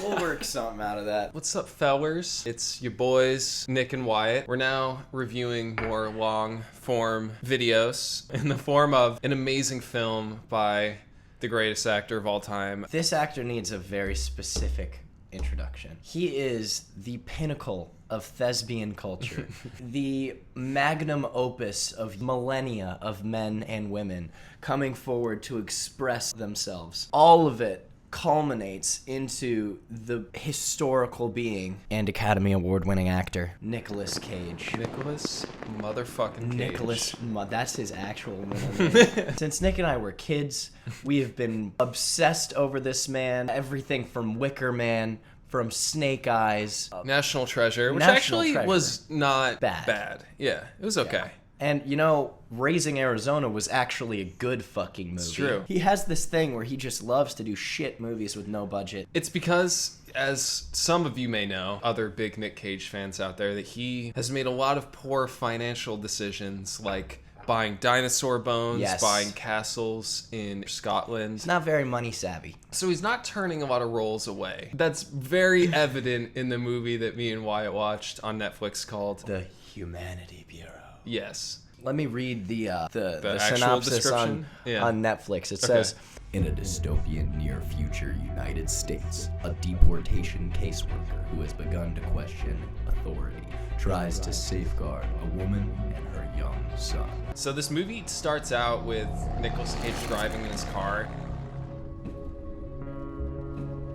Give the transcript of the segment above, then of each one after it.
We'll work something out of that. What's up, fellers? It's your boys, Nick and Wyatt. We're now reviewing more long-form videos in the form of an amazing film by the greatest actor of all time. This actor needs a very specific introduction. He is the pinnacle of thespian culture, the magnum opus of millennia of men and women coming forward to express themselves. All of it culminates into the historical being and Academy Award-winning actor, Nicolas Cage. Nicolas motherfucking Cage. Nicolas, that's his actual middle name. Since Nick and I were kids, we have been obsessed over this man. Everything from Wicker Man, from Snake Eyes. National Treasure, which National actually Treasure. was not Bad. bad. Yeah, it was okay. Yeah. And, you know, Raising Arizona was actually a good fucking movie. It's true. He has this thing where he just loves to do shit movies with no budget. It's because, as some of you may know, other big Nick Cage fans out there, that he has made a lot of poor financial decisions, like buying dinosaur bones, Yes. buying castles in Scotland. He's not very money savvy. So he's not turning a lot of roles away. That's very evident in the movie that me and Wyatt watched on Netflix called The Humanity Bureau. Yes. Let me read the actual synopsis description? on Netflix. It says, in a dystopian near-future United States, a deportation caseworker who has begun to question authority tries to safeguard a woman and her young son. So this movie starts out with Nicolas Cage driving in his car.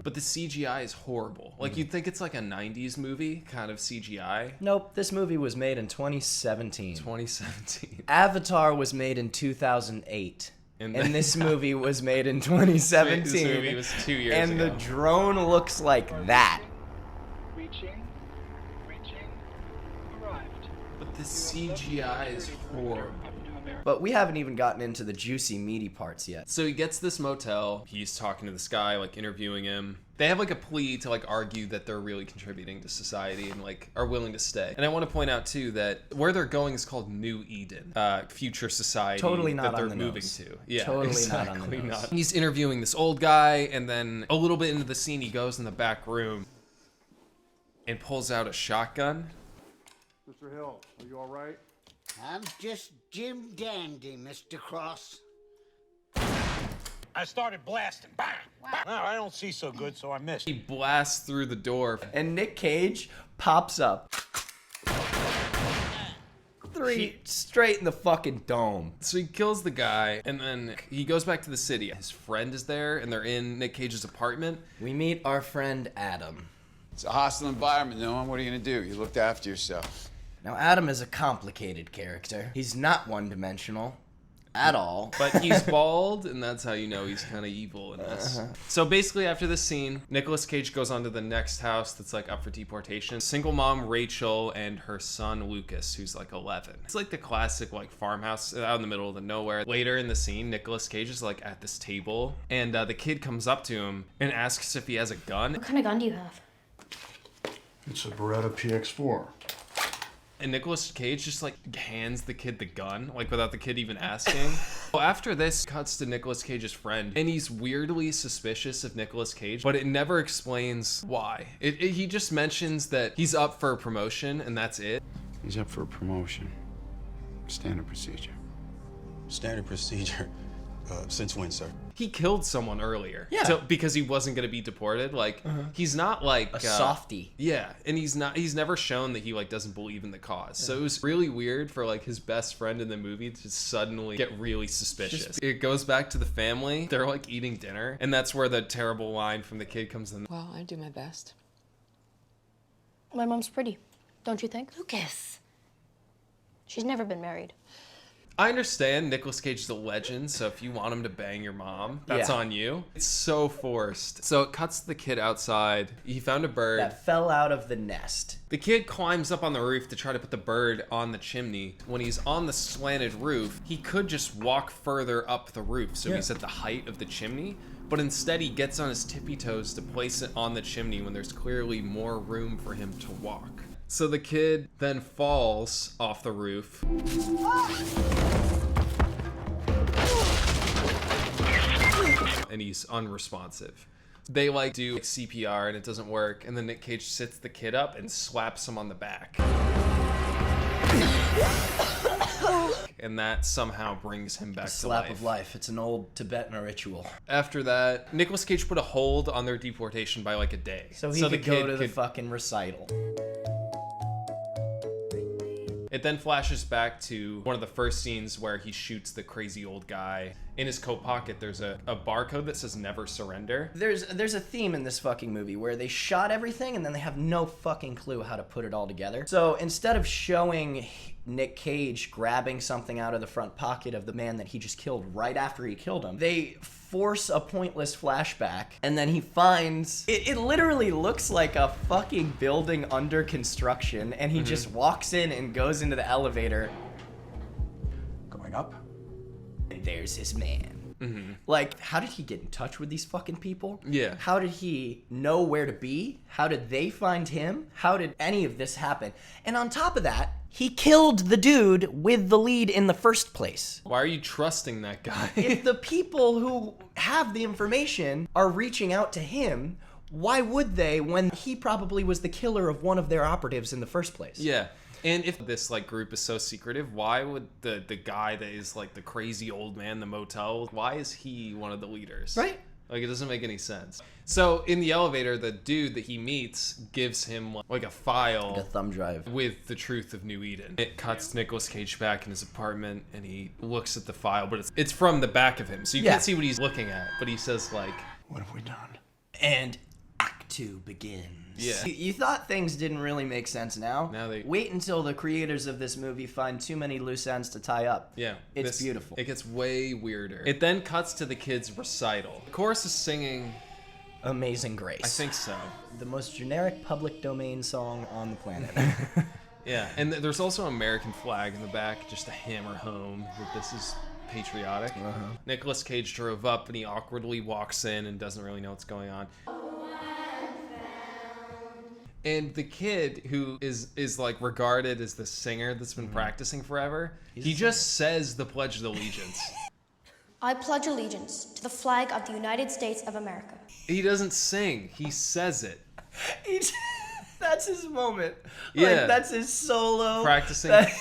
But the CGI is horrible. Like, you'd think it's like a 90s movie, kind of CGI. Nope, this movie was made in 2017. 2017. Avatar was made in 2008. And this movie was made in 2017. This movie was 2 years and ago. the drone looks like that. Reaching, arrived. But the CGI is horrible. But we haven't even gotten into the juicy, meaty parts yet. So he gets this motel. He's talking to this guy, like interviewing him. They have like a plea to like argue that they're really contributing to society and like are willing to stay. And I want to point out too that where they're going is called New Eden, future society Totally not that they're on the moving nose. to. Yeah, Totally exactly not on the nose. He's interviewing this old guy, and then a little bit into the scene, he goes in the back room and pulls out a shotgun. Mr. Hill, are you all right? I'm just Jim Dandy, Mr. Cross. I started blasting. Bang! Bang. No, I don't see so good, so I missed. He blasts through the door. And Nick Cage pops up. Straight in the fucking dome. So he kills the guy, and then he goes back to the city. His friend is there, and they're in Nick Cage's apartment. We meet our friend Adam. It's a hostile environment, Noam. What are you gonna do? You looked after yourself. Now, Adam is a complicated character. He's not one-dimensional at all. But he's bald, and that's how you know he's kind of evil in this. So basically, after this scene, Nicolas Cage goes on to the next house that's like up for deportation. Single mom Rachel and her son Lucas, who's like 11. It's like the classic like farmhouse out in the middle of the nowhere. Later in the scene, Nicolas Cage is like at this table, and the kid comes up to him and asks if he has a gun. What kind of gun do you have? It's a Beretta PX4. And Nicolas Cage just like hands the kid the gun, like without the kid even asking. Well, after this, cuts to Nicolas Cage's friend, and he's weirdly suspicious of Nicolas Cage, but it never explains why. He just mentions that he's up for a promotion, and that's it. He's up for a promotion. Standard procedure. Standard procedure. Since when, sir? He killed someone earlier. Yeah. So, because he wasn't going to be deported. Like, he's not like... A softie. Yeah, and he's never shown that he like doesn't believe in the cause. So it was really weird for like his best friend in the movie to suddenly get really suspicious. It goes back to the family. They're like eating dinner, and that's where the terrible line from the kid comes in. Well, I do my best. My mom's pretty, don't you think? Lucas. She's never been married. I understand Nicolas Cage is a legend, so if you want him to bang your mom, that's on you. It's so forced. So it cuts to the kid outside. He found a bird. That fell out of the nest. The kid climbs up on the roof to try to put the bird on the chimney. When he's on the slanted roof, he could just walk further up the roof, so he's at the height of the chimney. But instead, he gets on his tippy toes to place it on the chimney when there's clearly more room for him to walk. So the kid then falls off the roof. And he's unresponsive. They like do CPR and it doesn't work, and then Nick Cage sits the kid up and slaps him on the back. And that somehow brings him back to Slap life. of life. It's an old Tibetan ritual. After that, Nicolas Cage put a hold on their deportation by like a day. So he could go to the fucking recital. It then flashes back to one of the first scenes where he shoots the crazy old guy. In his coat pocket, there's a barcode that says never surrender. There's a theme in this fucking movie where they shot everything and then they have no fucking clue how to put it all together. So instead of showing Nick Cage grabbing something out of the front pocket of the man that he just killed right after he killed him, they force a pointless flashback, and then he finds it literally looks like a fucking building under construction, and he just walks in and goes into the elevator. Going up? And there's his man. Like, how did he get in touch with these fucking people? Yeah. How did he know where to be? How did they find him? How did any of this happen? And on top of that, he killed the dude with the lead in the first place. Why are you trusting that guy? If the people who have the information are reaching out to him, why would they when he probably was the killer of one of their operatives in the first place? Yeah. And if this like group is so secretive, why would the guy that is like the crazy old man in the motel, why is he one of the leaders? Right? Like, it doesn't make any sense. So in the elevator, the dude that he meets gives him like a file, Like a thumb drive. with the truth of New Eden. It cuts Nicolas Cage back in his apartment, and he looks at the file, but it's from the back of him, so you Yeah. can't see what he's looking at. But he says like, What have we done? And Act 2 begins. Yeah. You thought things didn't really make sense now. Now they- Wait until the creators of this movie find too many loose ends to tie up. yeah, It's beautiful. It gets way weirder. It then cuts to the kid's recital. The chorus is singing, Amazing Grace. I think so. The most generic public domain song on the planet. Yeah, and there's also an American flag in the back, just to hammer home that this is patriotic. Nicolas Cage drove up, and he awkwardly walks in and doesn't really know what's going on. And the kid, who is like regarded as the singer that's been practicing forever, he just says the Pledge of Allegiance. I pledge allegiance to the flag of the United States of America. He doesn't sing, he says it. That's his moment. Yeah. Like, that's his solo. Practicing. That-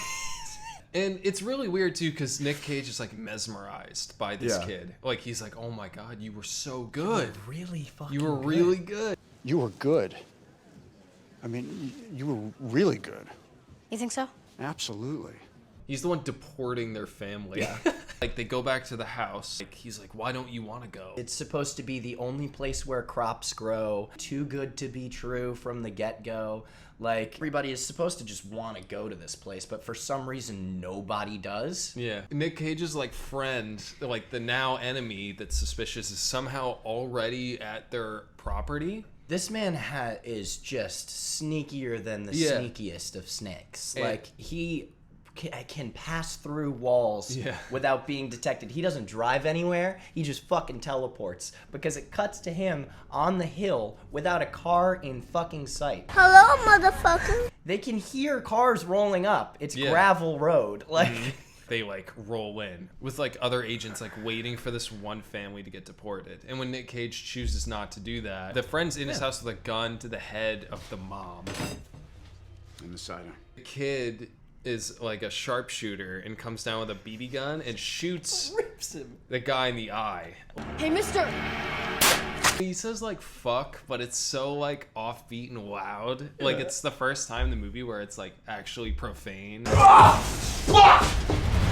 And it's really weird too, because Nick Cage is like mesmerized by this Yeah. kid. Like, he's like, oh my god, you were so good. really fucking You were really good. You were good. I mean, you were really good. You think so? Absolutely. He's the one deporting their family. Yeah. Like, they go back to the house. Like, he's like, why don't you want to go? It's supposed to be the only place where crops grow. Too good to be true from the get-go. Like, everybody is supposed to just want to go to this place, but for some reason, nobody does. Yeah. Nick Cage's, like, friend, like, the now enemy that's suspicious is somehow already at their property. This man is just sneakier than the Yeah. sneakiest of snakes. And- Like, he can pass through walls Yeah. without being detected. He doesn't drive anywhere. He just fucking teleports because it cuts to him on the hill without a car in fucking sight. Hello, motherfucker. They can hear cars rolling up. It's Yeah. gravel road. Like, They, like, roll in with, like, other agents, like, waiting for this one family to get deported. And when Nick Cage chooses not to do that, the friend's in his house with a gun to the head of the mom. In the cider. The kid is, like, a sharpshooter and comes down with a BB gun and shoots rips him. the guy in the eye. Hey, mister! He says, like, fuck, but it's so, like, offbeat and loud. Like, it's the first time in the movie where it's, like, actually profane.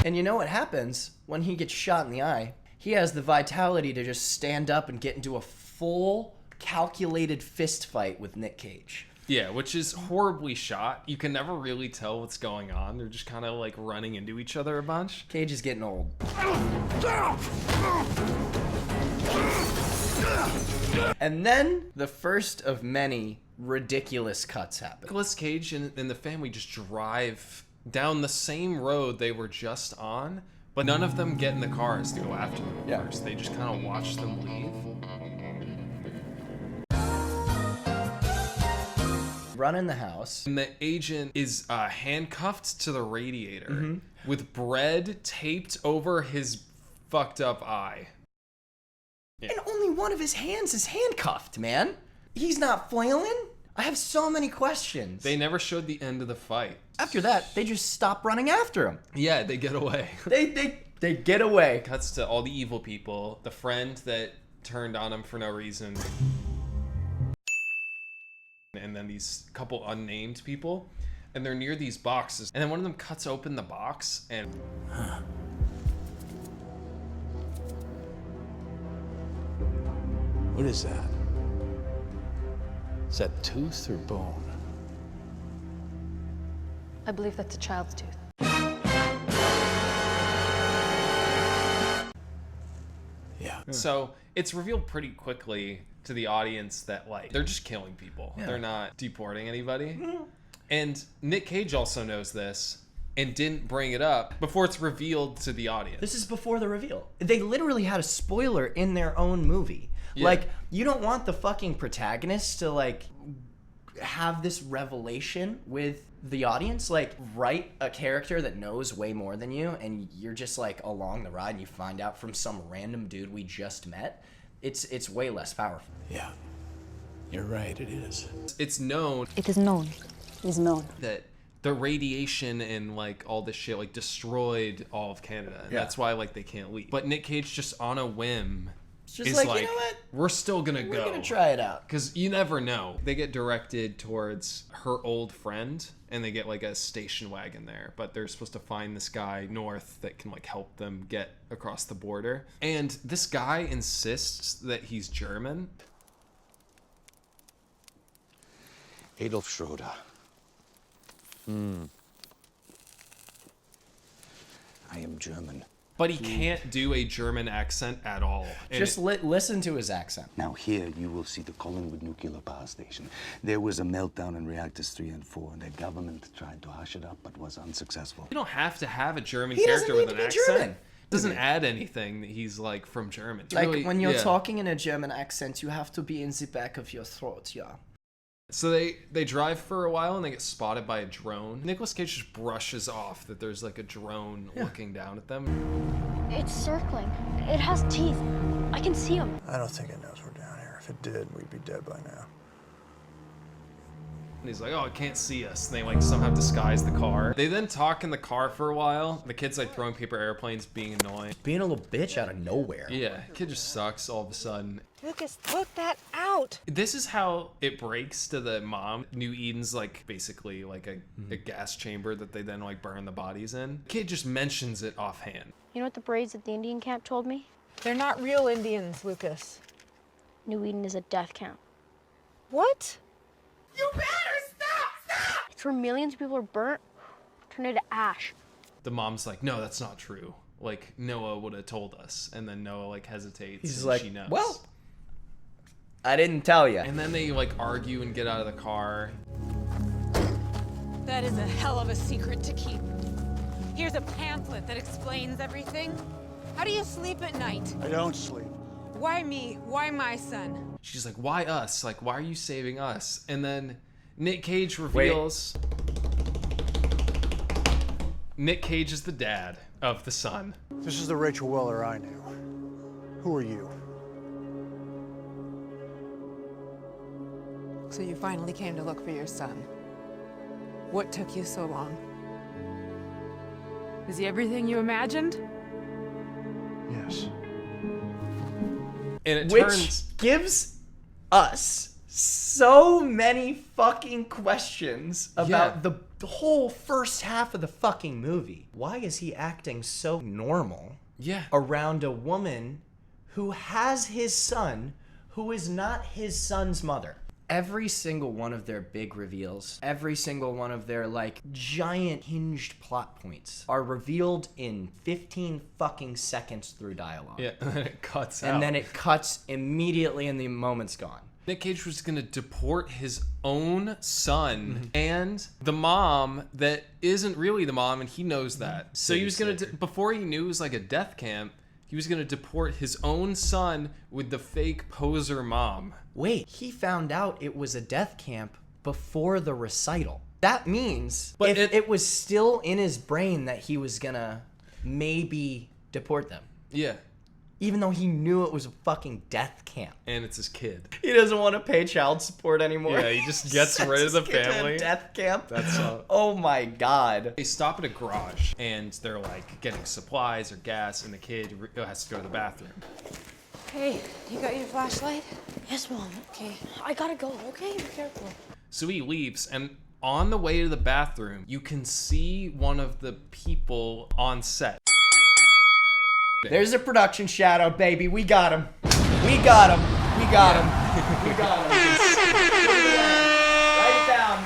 And you know what happens when he gets shot in the eye? He has the vitality to just stand up and get into a full, calculated fist fight with Nick Cage. Yeah, which is horribly shot. You can never really tell what's going on. They're just kind of, like, running into each other a bunch. Cage is getting old. And then the first of many ridiculous cuts happen. Nicolas Cage and the family just drive down the same road they were just on, but none of them get in the cars to go after them Yeah. first. They just kind of watch them leave. Run in the house. And the agent is handcuffed to the radiator with bread taped over his fucked up eye. And only one of his hands is handcuffed, man. He's not flailing. I have so many questions. They never showed the end of the fight. After that, they just stop running after him. Yeah, they get away. They get away. Cuts to all the evil people, the friend that turned on him for no reason, and then these couple unnamed people, and they're near these boxes, and then one of them cuts open the box, and What is that? Is that tooth or bone? I believe that's a child's tooth. Yeah. so it's revealed pretty quickly to the audience that like they're just killing people. They're not deporting anybody. And Nick Cage also knows this and didn't bring it up before it's revealed to the audience. This is before the reveal. They literally had a spoiler in their own movie. Yeah. Like, you don't want the fucking protagonist to, like, have this revelation with the audience. Like, write a character that knows way more than you, and you're just, like, along the ride, and you find out from some random dude we just met. It's way less powerful. Yeah. You're right, it is. It's known It is known. It is known. that the radiation and like all this shit like destroyed all of Canada, and that's why like they can't leave. But Nick Cage just on a whim just is like, like, you know what? we're still gonna We're go. gonna try it out. Because you never know. They get directed towards her old friend, and they get like a station wagon there. But they're supposed to find this guy north that can like help them get across the border. And this guy insists that he's German. Adolf Schroeder. I am German. But he can't do a German accent at all. And Just listen to his accent. Now here you will see the Collingwood nuclear power station. There was a meltdown in reactors 3 and 4, and the government tried to hush it up, but was unsuccessful. you don't have to have a German He doesn't character with need an to be accent. German. Doesn't add anything that he's like from Germany. Like, Really- when you're yeah. talking in a German accent, you have to be in the back of your throat, yeah. So they drive for a while and they get spotted by a drone. Nicolas Cage just brushes off that there's like a drone looking down at them. It's circling. It has teeth. I can see them. I don't think it knows we're down here. If it did, we'd be dead by now. And he's like, oh, it can't see us. And they like somehow disguise the car. They then talk in the car for a while. The kid's like throwing paper airplanes, being annoying. Being a little bitch out of nowhere. Yeah, kid just sucks all of a sudden. Lucas, look that out. This is how it breaks to the mom. New Eden's like basically like a gas chamber that they then like burn the bodies in. Kid just mentions it offhand. You know what the Braves at the Indian camp told me? They're not real Indians, Lucas. New Eden is a death camp. What? You better stop! It's where millions of people are burnt, turned into ash. The mom's like, no, that's not true. Like Noah would have told us. And then Noah like hesitates. He's and like, she knows. well, I didn't tell you. And then they like argue and get out of the car. That is a hell of a secret to keep. Here's a pamphlet that explains everything. How do you sleep at night? I don't sleep. Why me? Why my son? She's like, why us? Like, why are you saving us? And then Nick Cage reveals Nick Cage is the dad of the son. This is the Rachel Weller I knew. Who are you? So you finally came to look for your son. What took you so long? Is he everything you imagined? Yes. And it Which turns gives us so many fucking questions about the whole first half of the fucking movie. Why is he acting so normal around a woman who has his son who is not his son's mother? Every single one of their big reveals, every single one of their like giant hinged plot points are revealed in 15 fucking seconds through dialogue. Yeah, and then it cuts out. And then it cuts immediately and the moment's gone. Nick Cage was gonna deport his own son and the mom that isn't really the mom, and he knows that. So he was gonna, before he knew it was like a death camp, he was gonna deport his own son with the fake poser mom. Wait, he found out it was a death camp before the recital. That means if it was still in his brain that he was gonna maybe deport them. Yeah. even though he knew it was a fucking death camp. And it's his kid. He doesn't want to pay child support anymore. Yeah, he just gets rid of the family. Death camp. That's oh my god. They stop at a garage and they're like getting supplies or gas, and the kid has to go to the bathroom. Hey, you got your flashlight? Yes, Mom. Okay. I gotta go, okay? Be careful. So he leaves, and on the way to the bathroom, you can see one of the people on set. There's a production shadow, baby. We got him. We got him. We got him. We got him. Write it down.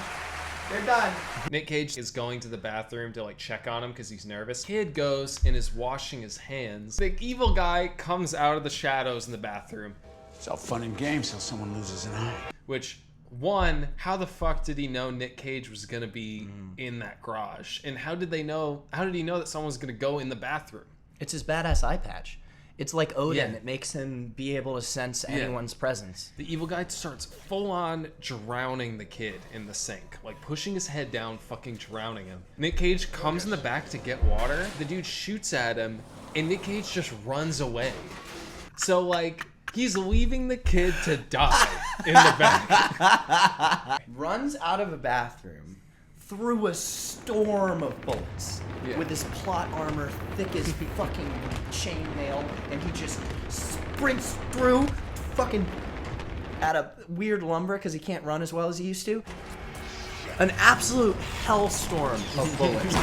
They're done. Nick Cage is going to the bathroom to like check on him because he's nervous. Kid goes and is washing his hands. The evil guy comes out of the shadows in the bathroom. It's all fun and games till someone loses an eye. Which, one, how the fuck did he know Nick Cage was gonna be in that garage? And how did he know that someone was gonna go in the bathroom? It's his badass eye patch. It's like Odin. Yeah. It makes him be able to sense anyone's presence. The evil guy starts full on drowning the kid in the sink. Like pushing his head down, fucking drowning him. Nick Cage comes in the back to get water. The dude shoots at him and Nick Cage just runs away. So like, he's leaving the kid to die in the back. Runs out of a bathroom through a storm of bullets with his plot armor thick as fucking chainmail, and he just sprints through fucking at a weird lumber because he can't run as well as he used to. An absolute hellstorm of bullets.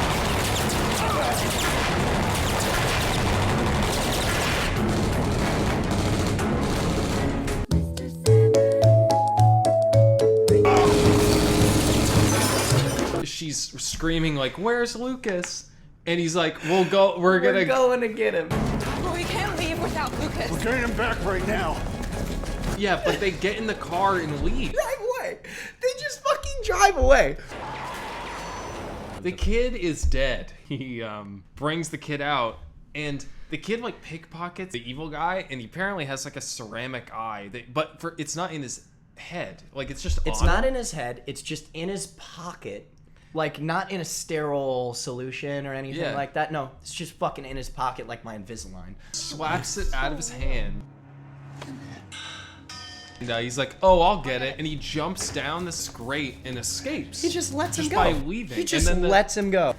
She's screaming like, "Where's Lucas?" And he's like, "We're going to get him." Well, we can't leave without Lucas. We're getting him back right now. Yeah, but they get in the car and leave. Drive away. They just fucking drive away. The kid is dead. He brings the kid out, and the kid like pickpockets the evil guy, and he apparently has like a ceramic eye. It's not in his head. Like it's just. It's not in his head. It's just in his pocket. Like, not in a sterile solution or anything like that. No, it's just fucking in his pocket like my Invisalign. Slaps it out of his hand. And he's like, "Oh, I'll get it." And he jumps down this grate and escapes. He just lets him go. By leaving. He just lets him go.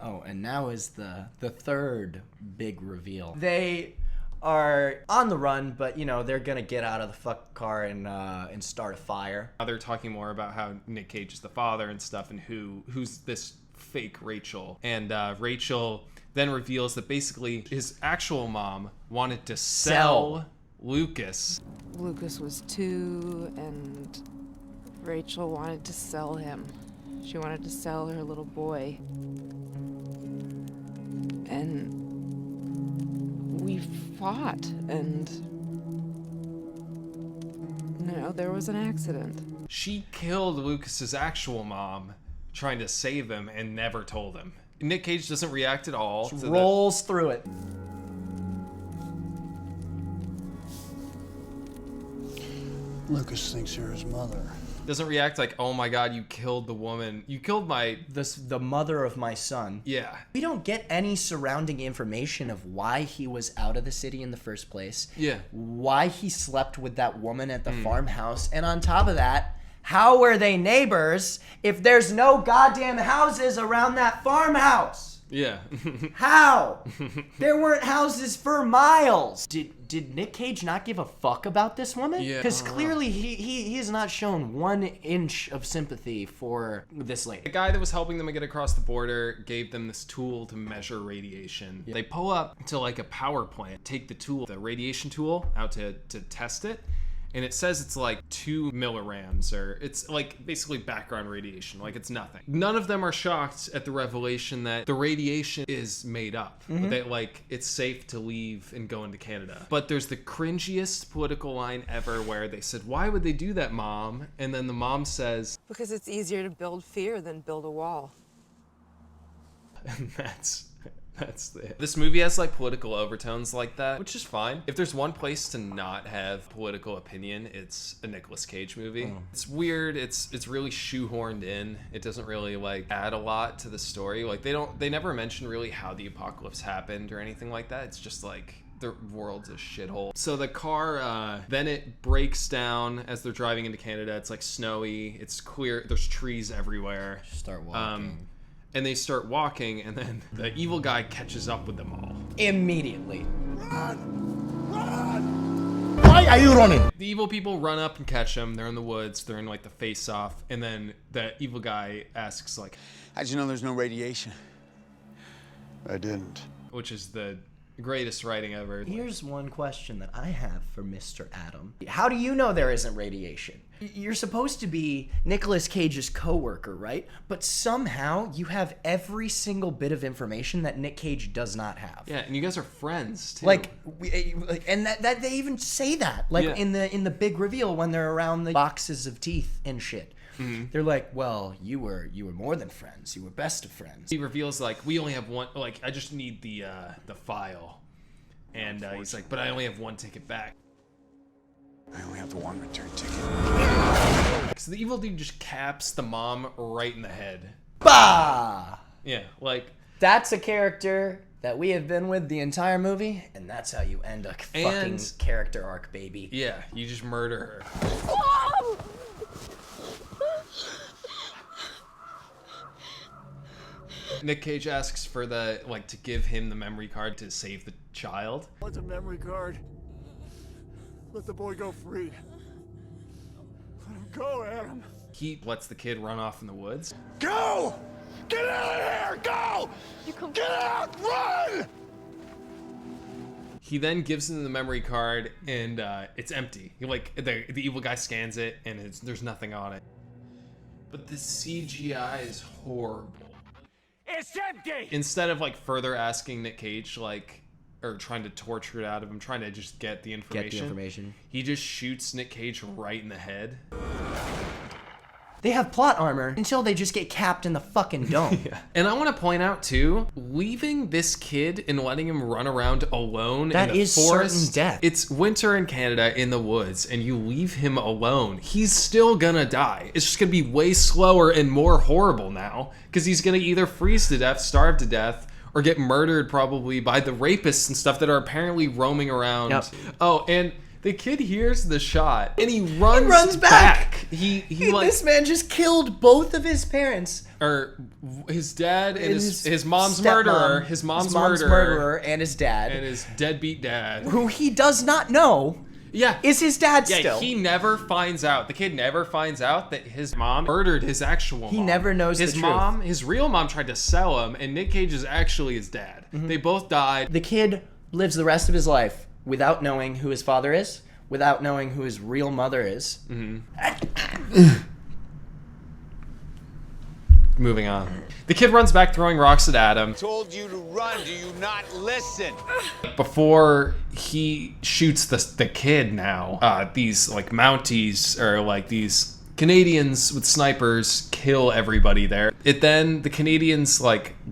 Oh, and now is the third big reveal. They are on the run, but you know they're gonna get out of the fuck car and start a fire. Now they're talking more about how Nick Cage is the father and stuff, and who's this fake Rachel. And Rachel then reveals that basically his actual mom wanted to sell Lucas. Lucas was 2, and Rachel wanted to sell him. She wanted to sell her little boy. And we fought, and there was an accident. She killed Lucas's actual mom trying to save him and never told him. Nick Cage doesn't react at all. Just rolls through it. Lucas thinks you're his mother. Doesn't react like, "Oh my god, you killed the woman. You killed the mother of my son." Yeah. We don't get any surrounding information of why he was out of the city in the first place. Yeah. Why he slept with that woman at the farmhouse. And on top of that, how were they neighbors if there's no goddamn houses around that farmhouse? Yeah. How? There weren't houses for miles. Did Nick Cage not give a fuck about this woman? Yeah. Because clearly he has not shown 1 inch of sympathy for this lady. The guy that was helping them get across the border gave them this tool to measure radiation. They pull up to like a power plant, take the tool, the radiation tool, out to test it. And it says it's like 2 millirams, or it's like basically background radiation, like it's nothing. None of them are shocked at the revelation that the radiation is made up. That like it's safe to leave and go into Canada. But there's the cringiest political line ever where they said, "Why would they do that, Mom?" And then the mom says, Because it's easier to build fear than build a wall. and that's This movie has like political overtones like that, which is fine. If there's one place to not have political opinion, it's a Nicolas Cage movie. It's weird. It's really shoehorned in. It doesn't really like add a lot to the story. Like they never mention really how the apocalypse happened or anything like that. It's just like the world's a shithole. So the car, then it breaks down as they're driving into Canada. It's like snowy. It's clear. There's trees everywhere. Start walking. And they start walking, and then the evil guy catches up with them all. Immediately. Why are you running? The evil people run up and catch him. They're in the woods. They're in like the face-off. And then the evil guy asks like, How'd you know there's no radiation? I didn't. which is the greatest writing ever. Here's one question that I have for Mr. Adam. How do you know there isn't radiation? You're supposed to be Nicolas Cage's coworker, right? But somehow you have every single bit of information that Nick Cage does not have. Yeah, and you guys are friends too. And that they even say that, like Yeah. in the big reveal when they're around the boxes of teeth and shit. Mm-hmm. They're like, well, you were more than friends. You were best of friends. He reveals like, we only have one. Like, I just need the file, and he's like, but I only have one ticket back. I only have the one return ticket. So the evil dude just caps the mom right in the head. Bah! Yeah, like That's a character that we have been with the entire movie, and that's how you end a fucking character arc, baby. yeah, you just murder her. Nick Cage asks for to give him the memory card to save the child. What's a memory card? Let the boy go free. Let him go, Adam. He lets the kid run off in the woods. Go! Get out of here! Go! Get out! Run! He then gives him the memory card, and it's empty. The evil guy scans it, and there's nothing on it. But the CGI is horrible. It's empty! Instead of further asking Nick Cage or trying to torture it out of him, trying to just get the information. He just shoots Nick Cage right in the head. They have plot armor until they just get capped in the fucking dome. Yeah. And I want to point out too, leaving this kid and letting him run around alone in the forest. Certain death. It's winter in Canada in the woods, and you leave him alone. He's still gonna die. It's just gonna be way slower and more horrible now, because he's gonna either freeze to death, starve to death, or get murdered probably by the rapists and stuff that are apparently roaming around. Yep. Oh, and the kid hears the shot and he runs back. This man just killed both of his parents. Or his dad and his mom's stepmom, murderer. His mom's murderer. And his dad. And his deadbeat dad. Who he does not know. Yeah. Is his dad still. He never finds out. The kid never finds out that his mom murdered his actual mom. He never knows his the mom, truth. His real mom tried to sell him, and Nick Cage is actually his dad. Mm-hmm. They both died. The kid lives the rest of his life without knowing who his father is, without knowing who his real mother is. Mm-hmm. Moving on. The kid runs back throwing rocks at Adam. Told you to run. Do you not listen? Before he shoots the kid now, these Mounties or these Canadians with snipers kill everybody there. The Canadians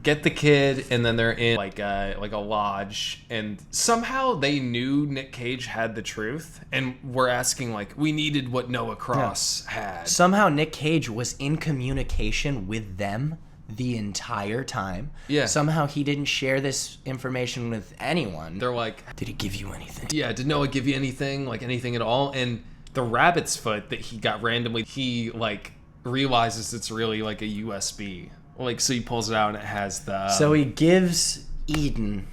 get the kid, and then they're in a lodge, and somehow they knew Nick Cage had the truth, and were asking we needed what Noah Cross had. Somehow Nick Cage was in communication with them the entire time. Yeah. Somehow he didn't share this information with anyone. They're like, did he give you anything? Yeah, did Noah give you anything? Anything at all? And the rabbit's foot that he got randomly, he realizes it's really a USB. So he pulls it out and it has the... So he gives Eden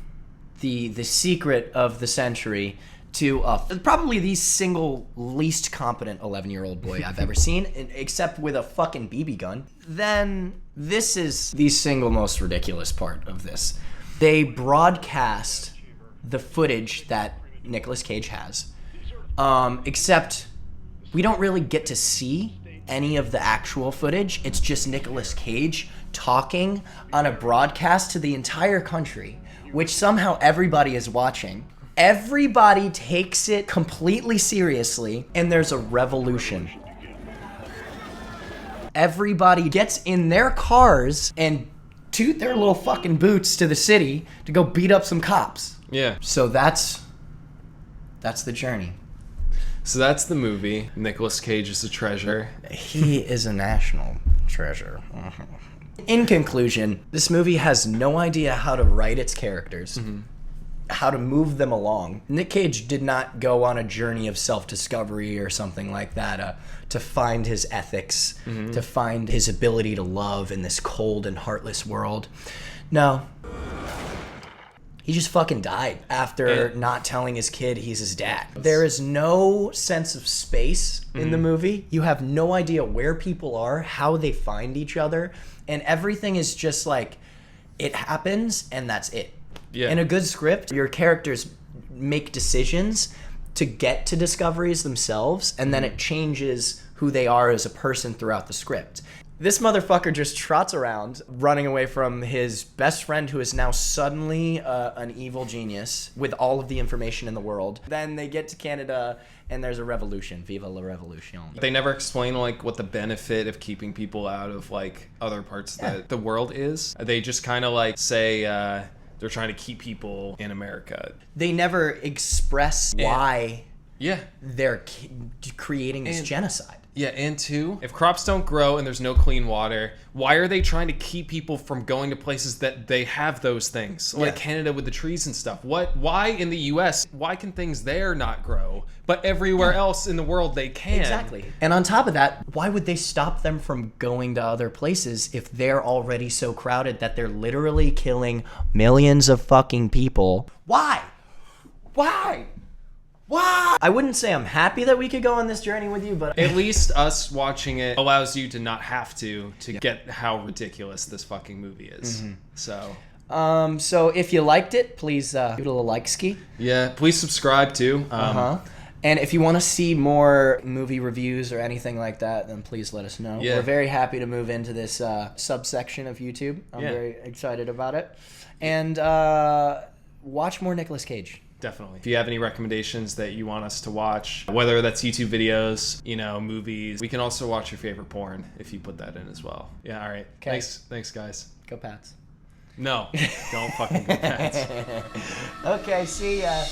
the secret of the century to probably the single least competent 11-year-old boy I've ever seen, except with a fucking BB gun. Then this is the single most ridiculous part of this. They broadcast the footage that Nicolas Cage has, except we don't really get to see any of the actual footage. It's just Nicolas Cage talking on a broadcast to the entire country, which somehow everybody is watching. Everybody takes it completely seriously, and there's a revolution. Everybody gets in their cars and toot their little fucking boots to the city to go beat up some cops. Yeah. So that's the journey. So that's the movie. Nicolas Cage is a treasure. He is a national treasure. In conclusion, this movie has no idea how to write its characters, how to move them along. Nick Cage did not go on a journey of self-discovery or something like that to find his ethics, to find his ability to love in this cold and heartless world. No. He just fucking died after not telling his kid he's his dad. There is no sense of space in the movie. You have no idea where people are, how they find each other, and everything is just like, it happens and that's it. Yeah. In a good script, your characters make decisions to get to discoveries themselves, and then it changes who they are as a person throughout the script. This motherfucker just trots around, running away from his best friend who is now suddenly an evil genius with all of the information in the world. Then they get to Canada and there's a revolution. Viva la revolution. They never explain like what the benefit of keeping people out of like other parts of the world is. They just kind of like say they're trying to keep people in America. They never express why Yeah. they're creating this genocide. Yeah, and two, if crops don't grow and there's no clean water, why are they trying to keep people from going to places that they have those things? Like Canada with the trees and stuff. Why in the US, why can things there not grow, but everywhere else in the world they can? Exactly. And on top of that, why would they stop them from going to other places if they're already so crowded that they're literally killing millions of fucking people? Why? Why? Why? I wouldn't say I'm happy that we could go on this journey with you, but at least us watching it allows you to not have to get how ridiculous this fucking movie is. So if you liked it, please give it a little like ski. Yeah, please subscribe too. And if you want to see more movie reviews or anything like that, then please let us know. Yeah. We're very happy to move into this subsection of YouTube. I'm very excited about it. And watch more Nicolas Cage. Definitely. If you have any recommendations that you want us to watch, whether that's YouTube videos, movies, we can also watch your favorite porn if you put that in as well. Yeah, all right. Okay. Thanks, guys. Go Pats. No, don't fucking go Pats. Okay, see ya.